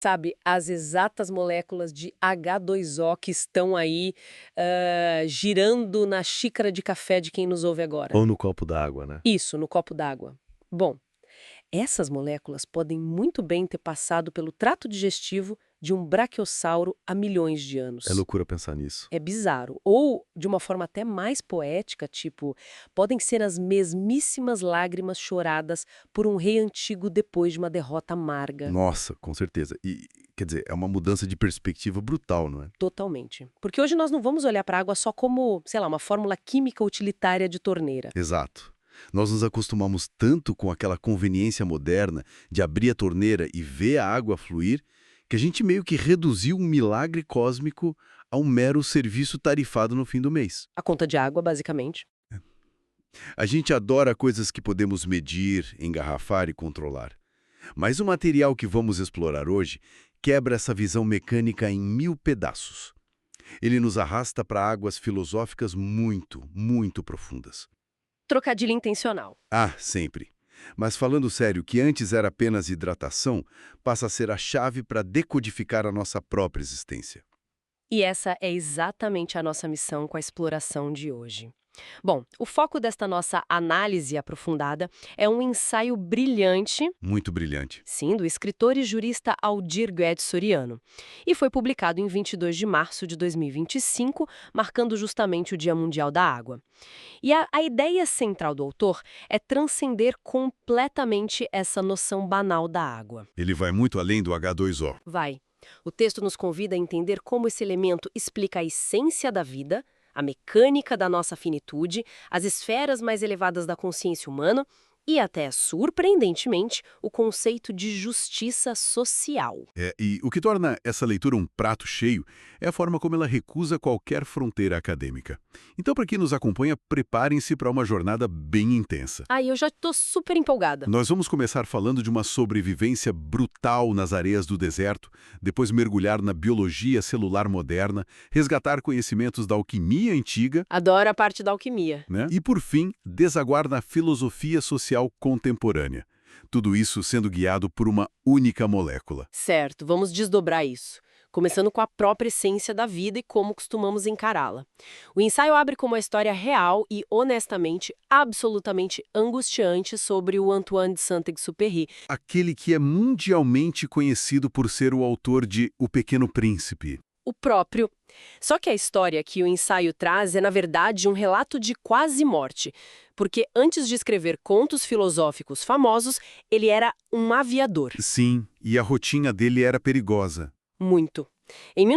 sabe, as exatas moléculas de H2O que estão aí girando na xícara de café de quem nos ouve agora. Ou no copo d'água, né? Isso, no copo d'água. Bom, essas moléculas podem muito bem ter passado pelo trato digestivo de um brachiosauro há milhões de anos. É loucura pensar nisso. É bizarro. Ou, de uma forma até mais poética, tipo, podem ser as mesmíssimas lágrimas choradas por um rei antigo depois de uma derrota amarga. Nossa, com certeza. E, quer dizer, é uma mudança de perspectiva brutal, não é? Totalmente. Porque hoje nós não vamos olhar para a água só como, sei lá, uma fórmula química utilitária de torneira. Exato. Nós nos acostumamos tanto com aquela conveniência moderna de abrir a torneira e ver a água fluir, que a gente meio que reduziu um milagre cósmico a um mero serviço tarifado no fim do mês. A conta de água, basicamente. A gente adora coisas que podemos medir, engarrafar e controlar. Mas o material que vamos explorar hoje quebra essa visão mecânica em 1000 pedaços. Ele nos arrasta para águas filosóficas muito, muito profundas. Trocadilho intencional. Ah, sempre. Mas falando sério, o que antes era apenas hidratação, passa a ser a chave para decodificar a nossa própria existência. E essa é exatamente a nossa missão com a exploração de hoje. Bom, o foco desta nossa análise aprofundada é um ensaio brilhante, Muito brilhante. sim, do escritor e jurista Aldir Guedes Soriano, e foi publicado em 22 de março de 2025, marcando justamente o Dia Mundial da Água. E a ideia central do autor é transcender completamente essa noção banal da água. Ele vai muito além do H2O. Vai. O texto nos convida a entender como esse elemento explica a essência da vida, a mecânica da nossa finitude, as esferas mais elevadas da consciência humana e até, surpreendentemente, o conceito de justiça social. E o que torna essa leitura um prato cheio é a forma como ela recusa qualquer fronteira acadêmica. Então, para quem nos acompanha, preparem-se para uma jornada bem intensa. Eu já estou super empolgada. Nós vamos começar falando de uma sobrevivência brutal nas areias do deserto, depois mergulhar na biologia celular moderna, resgatar conhecimentos da alquimia antiga, Adoro a parte da alquimia. né? E, por fim, desaguar na filosofia social contemporânea. Tudo isso sendo guiado por uma única molécula. Certo, vamos desdobrar isso. Começando com a própria essência da vida e como costumamos encará-la. O ensaio abre com uma história real e, honestamente, absolutamente angustiante sobre o Antoine de Saint-Exupéry. Aquele que é mundialmente conhecido por ser o autor de O Pequeno Príncipe. O próprio. Só que a história que o ensaio traz é, na verdade, um relato de quase morte. Porque antes de escrever contos filosóficos famosos, ele era um aviador. Sim, e a rotina dele era perigosa. Muito. Em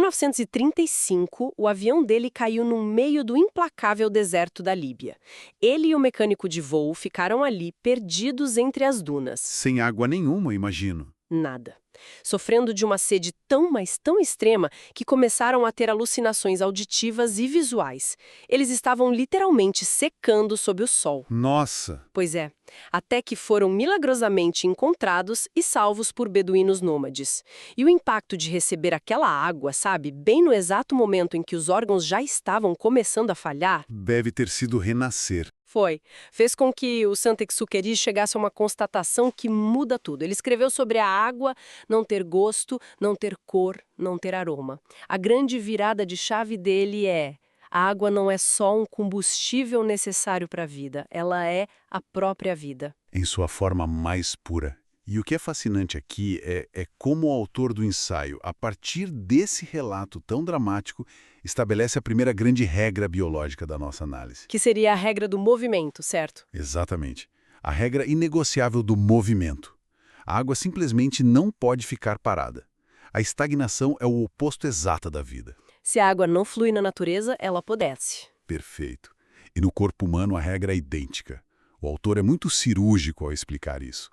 1935, o avião dele caiu no meio do implacável deserto da Líbia. Ele e o mecânico de voo ficaram ali, perdidos entre as dunas. Sem água nenhuma, imagino. Nada. Sofrendo de uma sede tão, mas tão extrema que começaram a ter alucinações auditivas e visuais. Eles estavam literalmente secando sob o sol. Nossa! Pois é, até que foram milagrosamente encontrados e salvos por beduínos nômades. E o impacto de receber aquela água, sabe, bem no exato momento em que os órgãos já estavam começando a falhar, Deve ter sido renascer. foi. Fez com que o Saint-Exupéry chegasse a uma constatação que muda tudo. Ele escreveu sobre a água não ter gosto, não ter cor, não ter aroma. A grande virada de chave dele é: a água não é só um combustível necessário para a vida, ela é a própria vida. Em sua forma mais pura. E o que é fascinante aqui é como o autor do ensaio, a partir desse relato tão dramático, estabelece a primeira grande regra biológica da nossa análise. Que seria a regra do movimento, certo? Exatamente. A regra inegociável do movimento. A água simplesmente não pode ficar parada. A estagnação é o oposto exato da vida. Se a água não flui na natureza, ela apodrece. Perfeito. E no corpo humano a regra é idêntica. O autor é muito cirúrgico ao explicar isso.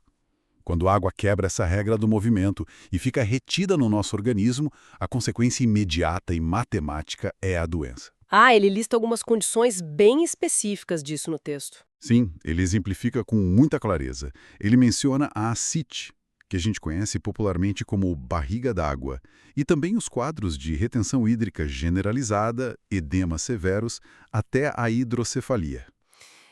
Quando a água quebra essa regra do movimento e fica retida no nosso organismo, a consequência imediata e matemática é a doença. Ele lista algumas condições bem específicas disso no texto. Sim, ele exemplifica com muita clareza. Ele menciona a ascite, que a gente conhece popularmente como barriga d'água, e também os quadros de retenção hídrica generalizada, edemas severos, até a hidrocefalia.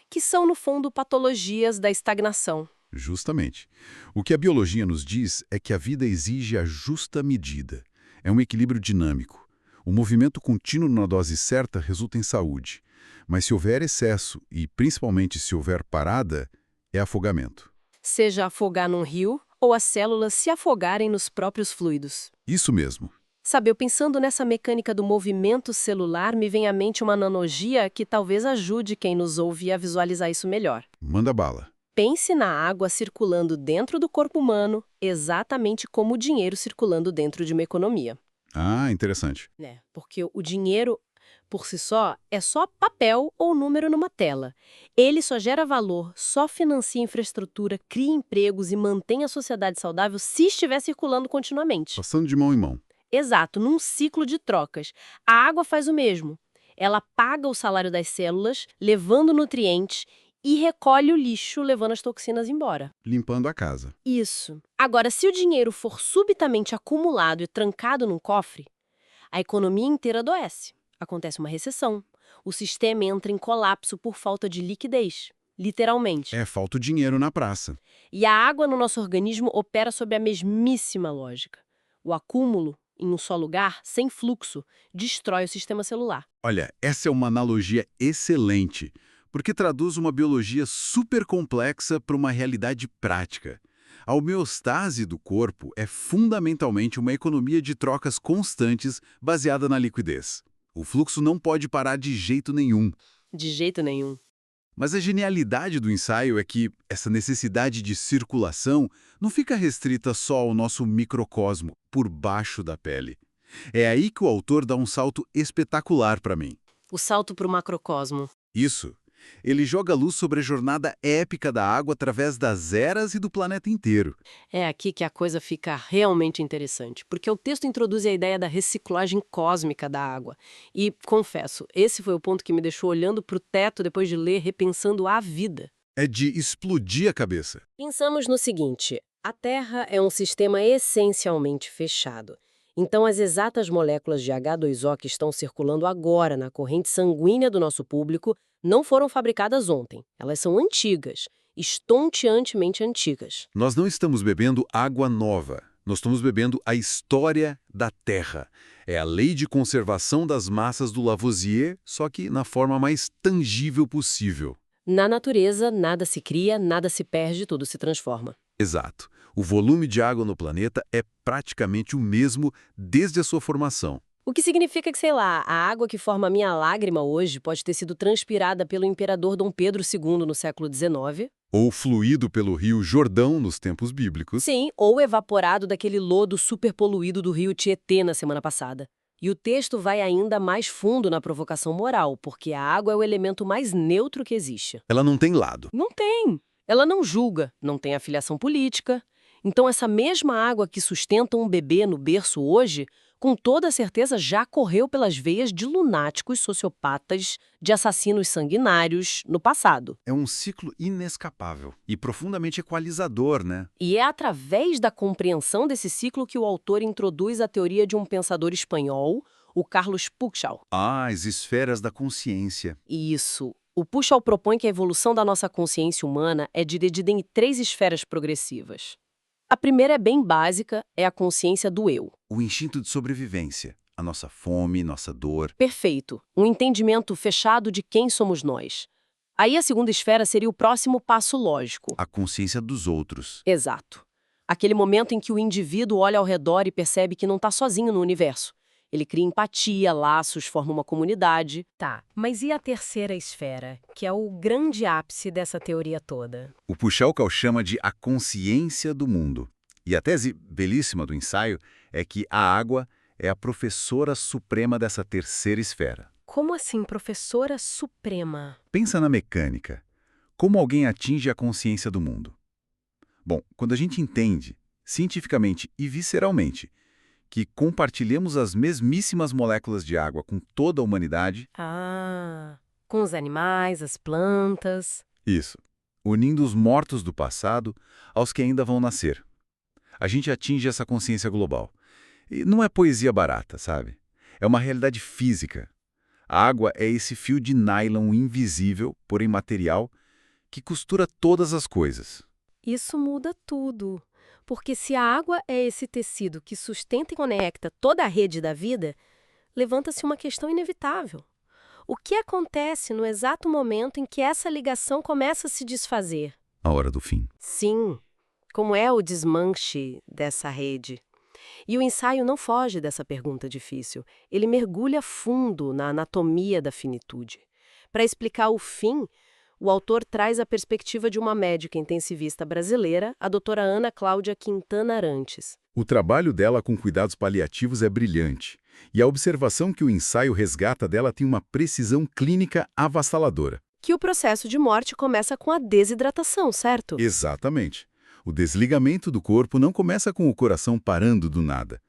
Que são, no fundo, patologias da estagnação. Justamente. O que a biologia nos diz é que a vida exige a justa medida. É um equilíbrio dinâmico. O movimento contínuo na dose certa resulta em saúde. Mas se houver excesso, e principalmente se houver parada, é afogamento. Seja afogar num rio ou as células se afogarem nos próprios fluidos. Isso mesmo. Sabe, eu pensando nessa mecânica do movimento celular, me vem à mente uma analogia que talvez ajude quem nos ouve a visualizar isso melhor. Manda bala. Pense na água circulando dentro do corpo humano, exatamente como o dinheiro circulando dentro de uma economia. Ah, interessante. Né? Porque o dinheiro, por si só, é só papel ou número numa tela. Ele só gera valor, só financia infraestrutura, cria empregos e mantém a sociedade saudável se estiver circulando continuamente. Passando de mão em mão. Exato, num ciclo de trocas. A água faz o mesmo. Ela paga o salário das células, levando nutrientes, e recolhe o lixo, levando as toxinas embora. Limpando a casa. Isso. Agora, se o dinheiro for subitamente acumulado e trancado num cofre, a economia inteira adoece. Acontece uma recessão. O sistema entra em colapso por falta de liquidez. Literalmente. Falta o dinheiro na praça. E a água no nosso organismo opera sob a mesmíssima lógica. O acúmulo, em um só lugar, sem fluxo, destrói o sistema celular. Olha, essa é uma analogia excelente, porque traduz uma biologia super complexa para uma realidade prática. A homeostase do corpo é fundamentalmente uma economia de trocas constantes baseada na liquidez. O fluxo não pode parar de jeito nenhum. De jeito nenhum. Mas a genialidade do ensaio é que essa necessidade de circulação não fica restrita só ao nosso microcosmo, por baixo da pele. É aí que o autor dá um salto espetacular para mim. O salto para o macrocosmo. Isso. Ele joga luz sobre a jornada épica da água através das eras e do planeta inteiro. É aqui que a coisa fica realmente interessante, porque o texto introduz a ideia da reciclagem cósmica da água. E, confesso, esse foi o ponto que me deixou olhando para o teto depois de ler, repensando a vida. É de explodir a cabeça. Pensamos no seguinte: a Terra é um sistema essencialmente fechado. Então, as exatas moléculas de H2O que estão circulando agora na corrente sanguínea do nosso público não foram fabricadas ontem. Elas são antigas, estonteantemente antigas. Nós não estamos bebendo água nova. Nós estamos bebendo a história da Terra. É a lei de conservação das massas do Lavoisier, só que na forma mais tangível possível. Na natureza, nada se cria, nada se perde, tudo se transforma. Exato. O volume de água no planeta é praticamente o mesmo desde a sua formação. O que significa que, sei lá, a água que forma a minha lágrima hoje pode ter sido transpirada pelo imperador Dom Pedro II no século XIX. Ou fluído pelo rio Jordão nos tempos bíblicos. Sim, ou evaporado daquele lodo superpoluído do rio Tietê na semana passada. E o texto vai ainda mais fundo na provocação moral, porque a água é o elemento mais neutro que existe. Ela não tem lado. Não tem. Ela não julga, não tem afiliação política. Então essa mesma água que sustenta um bebê no berço hoje, com toda certeza já correu pelas veias de lunáticos sociopatas, de assassinos sanguinários no passado. É um ciclo inescapável e profundamente equalizador, né? E é através da compreensão desse ciclo que o autor introduz a teoria de um pensador espanhol, o Carlos Puchal. As esferas da consciência. Isso. O Puchal propõe que a evolução da nossa consciência humana é dividida em 3 esferas progressivas. A primeira é bem básica, é a consciência do eu. O instinto de sobrevivência, a nossa fome, nossa dor. Perfeito. Um entendimento fechado de quem somos nós. Aí a segunda esfera seria o próximo passo lógico. A consciência dos outros. Exato. Aquele momento em que o indivíduo olha ao redor e percebe que não está sozinho no universo. Ele cria empatia, laços, forma uma comunidade. Tá, mas e a terceira esfera, que é o grande ápice dessa teoria toda? O Puchalka chama de a consciência do mundo. E a tese belíssima do ensaio é que a água é a professora suprema dessa terceira esfera. Como assim, professora suprema? Pensa na mecânica. Como alguém atinge a consciência do mundo? Bom, quando a gente entende, cientificamente e visceralmente, que compartilhamos as mesmíssimas moléculas de água com toda a humanidade... Com os animais, as plantas... Isso. Unindo os mortos do passado aos que ainda vão nascer. A gente atinge essa consciência global. E não é poesia barata, sabe? É uma realidade física. A água é esse fio de nylon invisível, porém material, que costura todas as coisas. Isso muda tudo. Porque se a água é esse tecido que sustenta e conecta toda a rede da vida, levanta-se uma questão inevitável. O que acontece no exato momento em que essa ligação começa a se desfazer? A hora do fim. Sim, como é o desmanche dessa rede? E o ensaio não foge dessa pergunta difícil. Ele mergulha fundo na anatomia da finitude. Para explicar o fim, o autor traz a perspectiva de uma médica intensivista brasileira, a doutora Ana Cláudia Quintana Arantes. O trabalho dela com cuidados paliativos é brilhante, e a observação que o ensaio resgata dela tem uma precisão clínica avassaladora. Que o processo de morte começa com a desidratação, certo? Exatamente. O desligamento do corpo não começa com o coração parando do nada.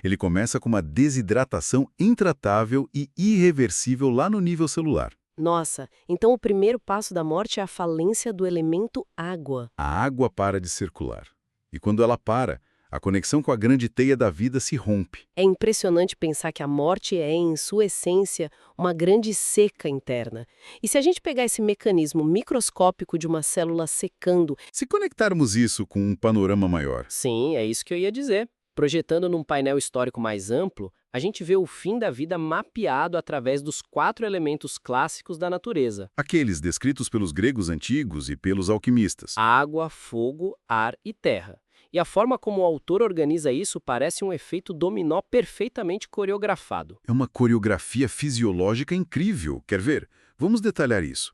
Ele começa com uma desidratação intratável e irreversível lá no nível celular. Nossa, então o primeiro passo da morte é a falência do elemento água. A água para de circular. E quando ela para, a conexão com a grande teia da vida se rompe. É impressionante pensar que a morte é, em sua essência, uma grande seca interna. E se a gente pegar esse mecanismo microscópico de uma célula secando... Se conectarmos isso com um panorama maior, Sim, é isso que eu ia dizer. Projetando num painel histórico mais amplo, a gente vê o fim da vida mapeado através dos 4 elementos clássicos da natureza: aqueles descritos pelos gregos antigos e pelos alquimistas. água, fogo, ar e terra. E a forma como o autor organiza isso parece um efeito dominó perfeitamente coreografado. É uma coreografia fisiológica incrível. Quer ver? Vamos detalhar isso.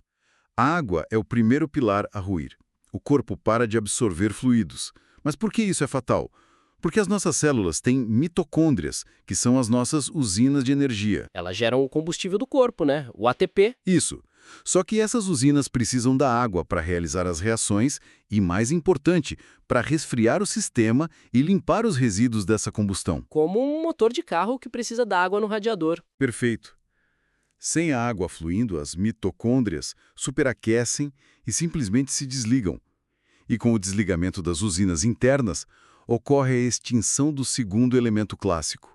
A água é o primeiro pilar a ruir. O corpo para de absorver fluidos. Mas por que isso é fatal? Porque as nossas células têm mitocôndrias, que são as nossas usinas de energia. Elas geram o combustível do corpo, né? O ATP. Isso. Só que essas usinas precisam da água para realizar as reações e, mais importante, para resfriar o sistema e limpar os resíduos dessa combustão. Como um motor de carro que precisa da água no radiador. Perfeito. Sem a água fluindo, as mitocôndrias superaquecem e simplesmente se desligam. E com o desligamento das usinas internas, ocorre a extinção do segundo elemento clássico,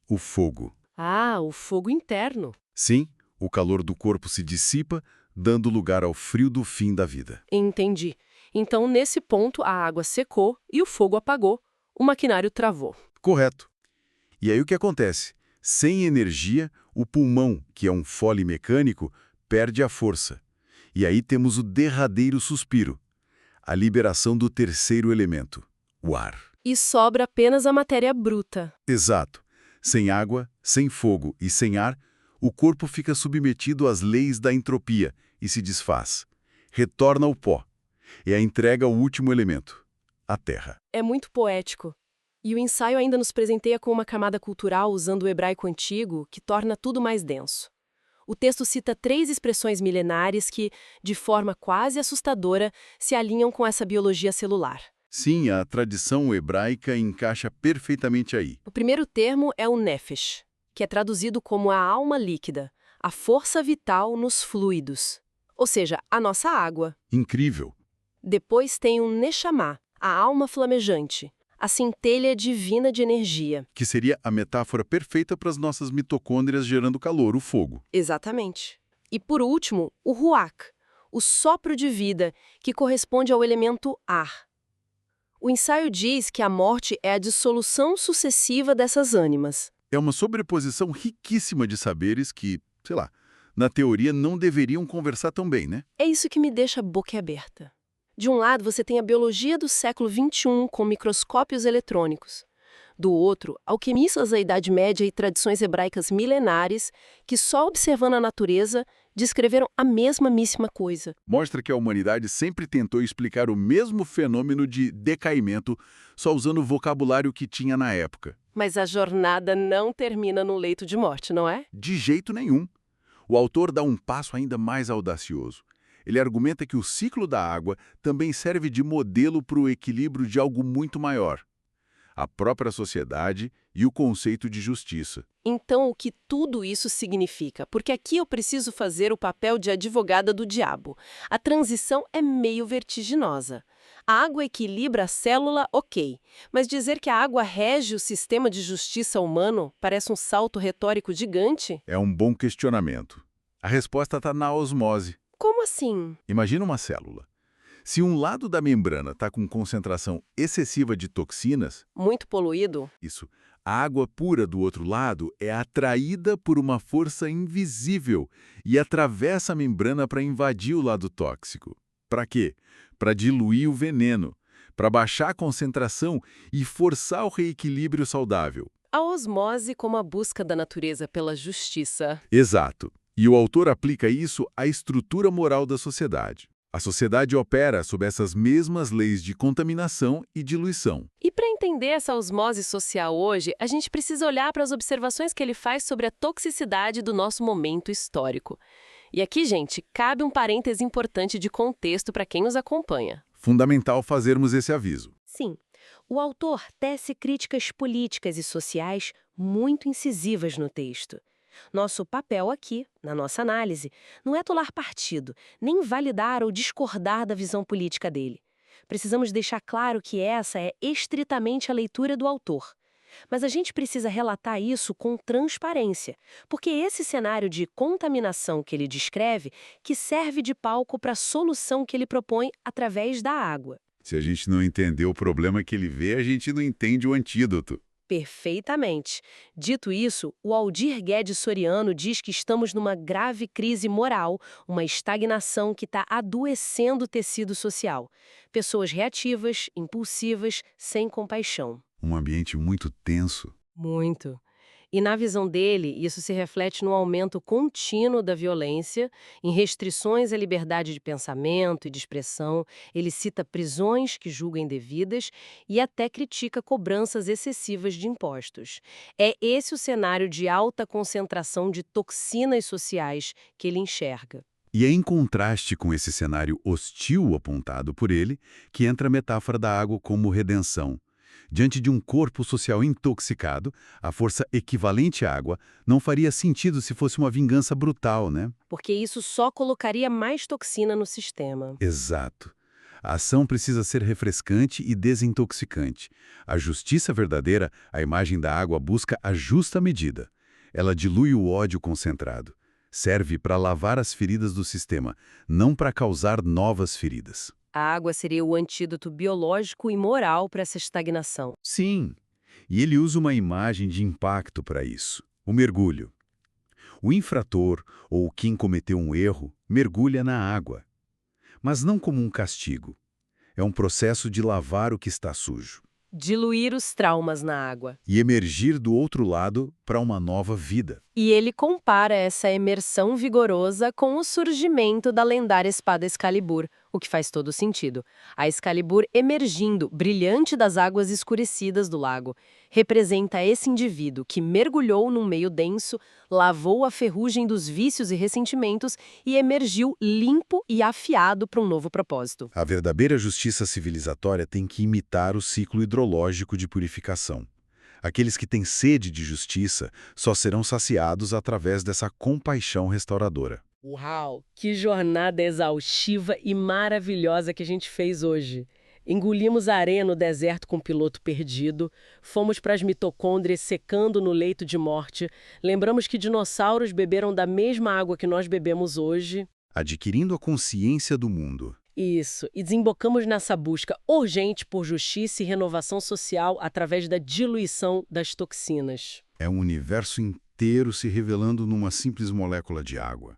o fogo. Ah, o fogo interno. Sim, o calor do corpo se dissipa, dando lugar ao frio do fim da vida. Entendi. Então, nesse ponto, a água secou e o fogo apagou. O maquinário travou. Correto. E aí o que acontece? Sem energia, o pulmão, que é um fole mecânico, perde a força. E aí temos o derradeiro suspiro, a liberação do terceiro elemento, o ar. E sobra apenas a matéria bruta. Exato. Sem água, sem fogo e sem ar, o corpo fica submetido às leis da entropia e se desfaz. Retorna ao pó. E a entrega ao último elemento, a terra. É muito poético. E o ensaio ainda nos presenteia com uma camada cultural usando o hebraico antigo que torna tudo mais denso. O texto cita 3 expressões milenares que, de forma quase assustadora, se alinham com essa biologia celular. Sim, a tradição hebraica encaixa perfeitamente aí. O primeiro termo é o nefesh, que é traduzido como a alma líquida, a força vital nos fluidos, ou seja, a nossa água. Incrível. Depois tem o neshama, a alma flamejante, a centelha divina de energia. Que seria a metáfora perfeita para as nossas mitocôndrias gerando calor, o fogo. Exatamente. E por último, o ruach, o sopro de vida, que corresponde ao elemento ar. O ensaio diz que a morte é a dissolução sucessiva dessas ânimas. É uma sobreposição riquíssima de saberes que, sei lá, na teoria não deveriam conversar tão bem, né? É isso que me deixa boquiaberta. De um lado, você tem a biologia do século XXI com microscópios eletrônicos. Do outro, alquimistas da Idade Média e tradições hebraicas milenares que, só observando a natureza, descreveram a mesmíssima coisa. Mostra que a humanidade sempre tentou explicar o mesmo fenômeno de decaimento, só usando o vocabulário que tinha na época. Mas a jornada não termina no leito de morte, não é? De jeito nenhum. O autor dá um passo ainda mais audacioso. Ele argumenta que o ciclo da água também serve de modelo para o equilíbrio de algo muito maior: a própria sociedade e o conceito de justiça. Então, o que tudo isso significa? Porque aqui eu preciso fazer o papel de advogada do diabo. A transição é meio vertiginosa. A água equilibra a célula, ok. Mas dizer que a água rege o sistema de justiça humano parece um salto retórico gigante? É um bom questionamento. A resposta está na osmose. Como assim? Imagina uma célula. Se um lado da membrana está com concentração excessiva de toxinas, Muito poluído? isso, a água pura do outro lado é atraída por uma força invisível e atravessa a membrana para invadir o lado tóxico. Para quê? Para diluir o veneno, para baixar a concentração e forçar o reequilíbrio saudável. A osmose como a busca da natureza pela justiça. Exato. E o autor aplica isso à estrutura moral da sociedade. A sociedade opera sob essas mesmas leis de contaminação e diluição. E para entender essa osmose social hoje, a gente precisa olhar para as observações que ele faz sobre a toxicidade do nosso momento histórico. E aqui, gente, cabe um parêntese importante de contexto para quem nos acompanha. Fundamental fazermos esse aviso. Sim, o autor tece críticas políticas e sociais muito incisivas no texto. Nosso papel aqui, na nossa análise, não é tolar partido, nem validar ou discordar da visão política dele. Precisamos deixar claro que essa é estritamente a leitura do autor. Mas a gente precisa relatar isso com transparência, porque esse cenário de contaminação que ele descreve que serve de palco para a solução que ele propõe através da água. Se a gente não entender o problema que ele vê, a gente não entende o antídoto. Perfeitamente. Dito isso, o Aldir Guedes Soriano diz que estamos numa grave crise moral, uma estagnação que está adoecendo o tecido social. Pessoas reativas, impulsivas, sem compaixão. Um ambiente muito tenso. Muito. E na visão dele, isso se reflete no aumento contínuo da violência, em restrições à liberdade de pensamento e de expressão. Ele cita prisões que julga indevidas e até critica cobranças excessivas de impostos. É esse o cenário de alta concentração de toxinas sociais que ele enxerga. E é em contraste com esse cenário hostil apontado por ele que entra a metáfora da água como redenção. Diante de um corpo social intoxicado, a força equivalente à água não faria sentido se fosse uma vingança brutal, né? Porque isso só colocaria mais toxina no sistema. Exato. A ação precisa ser refrescante e desintoxicante. A justiça verdadeira, a imagem da água, busca a justa medida. Ela dilui o ódio concentrado. Serve para lavar as feridas do sistema, não para causar novas feridas. A água seria o antídoto biológico e moral para essa estagnação. Sim, e ele usa uma imagem de impacto para isso, o mergulho. O infrator, ou quem cometeu um erro, mergulha na água. Mas não como um castigo. É um processo de lavar o que está sujo. Diluir os traumas na água. E emergir do outro lado para uma nova vida. E ele compara essa emersão vigorosa com o surgimento da lendária espada Excalibur, o que faz todo sentido. A Excalibur emergindo, brilhante das águas escurecidas do lago, representa esse indivíduo que mergulhou num meio denso, lavou a ferrugem dos vícios e ressentimentos e emergiu limpo e afiado para um novo propósito. A verdadeira justiça civilizatória tem que imitar o ciclo hidrológico de purificação. Aqueles que têm sede de justiça só serão saciados através dessa compaixão restauradora. Uau! Que jornada exaustiva e maravilhosa que a gente fez hoje. Engolimos a areia no deserto com o piloto perdido, fomos para as mitocôndrias secando no leito de morte, lembramos que dinossauros beberam da mesma água que nós bebemos hoje. Adquirindo a consciência do mundo. Isso, e desembocamos nessa busca urgente por justiça e renovação social através da diluição das toxinas. É um universo inteiro se revelando numa simples molécula de água.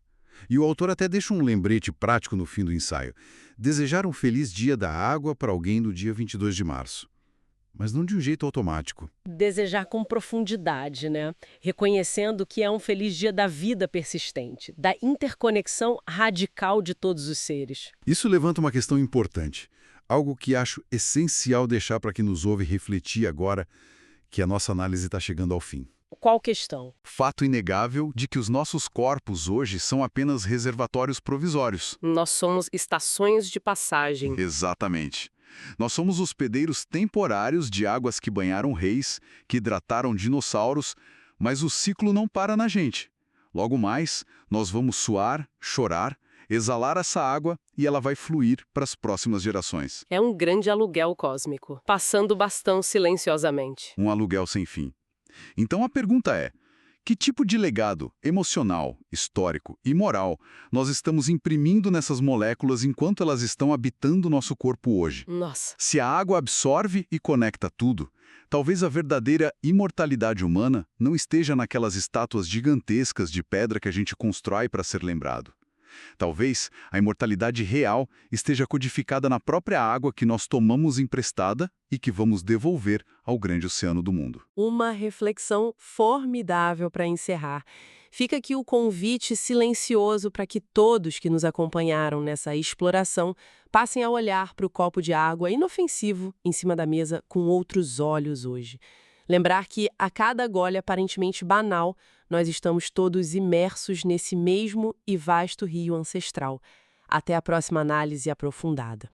E o autor até deixa um lembrete prático no fim do ensaio. Desejar um feliz dia da água para alguém no dia 22 de março. Mas não de um jeito automático. Desejar com profundidade, né? Reconhecendo que é um feliz dia da vida persistente, da interconexão radical de todos os seres. Isso levanta uma questão importante. Algo que acho essencial deixar para quem nos ouve refletir agora que a nossa análise está chegando ao fim. Qual questão? Fato inegável de que os nossos corpos hoje são apenas reservatórios provisórios. Nós somos estações de passagem. Exatamente. Nós somos hospedeiros temporários de águas que banharam reis, que hidrataram dinossauros, mas o ciclo não para na gente. Logo mais, nós vamos suar, chorar, exalar essa água e ela vai fluir para as próximas gerações. É um grande aluguel cósmico, passando o bastão silenciosamente. Um aluguel sem fim. Então a pergunta é, Que tipo de legado emocional, histórico e moral nós estamos imprimindo nessas moléculas enquanto elas estão habitando nosso corpo hoje? Nossa. Se a água absorve e conecta tudo, talvez a verdadeira imortalidade humana não esteja naquelas estátuas gigantescas de pedra que a gente constrói para ser lembrado. Talvez a imortalidade real esteja codificada na própria água que nós tomamos emprestada e que vamos devolver ao grande oceano do mundo. Uma reflexão formidável para encerrar. Fica aqui o convite silencioso para que todos que nos acompanharam nessa exploração passem a olhar para o copo de água inofensivo em cima da mesa com outros olhos hoje. Lembrar que, a cada gole aparentemente banal, nós estamos todos imersos nesse mesmo e vasto rio ancestral. Até a próxima análise aprofundada.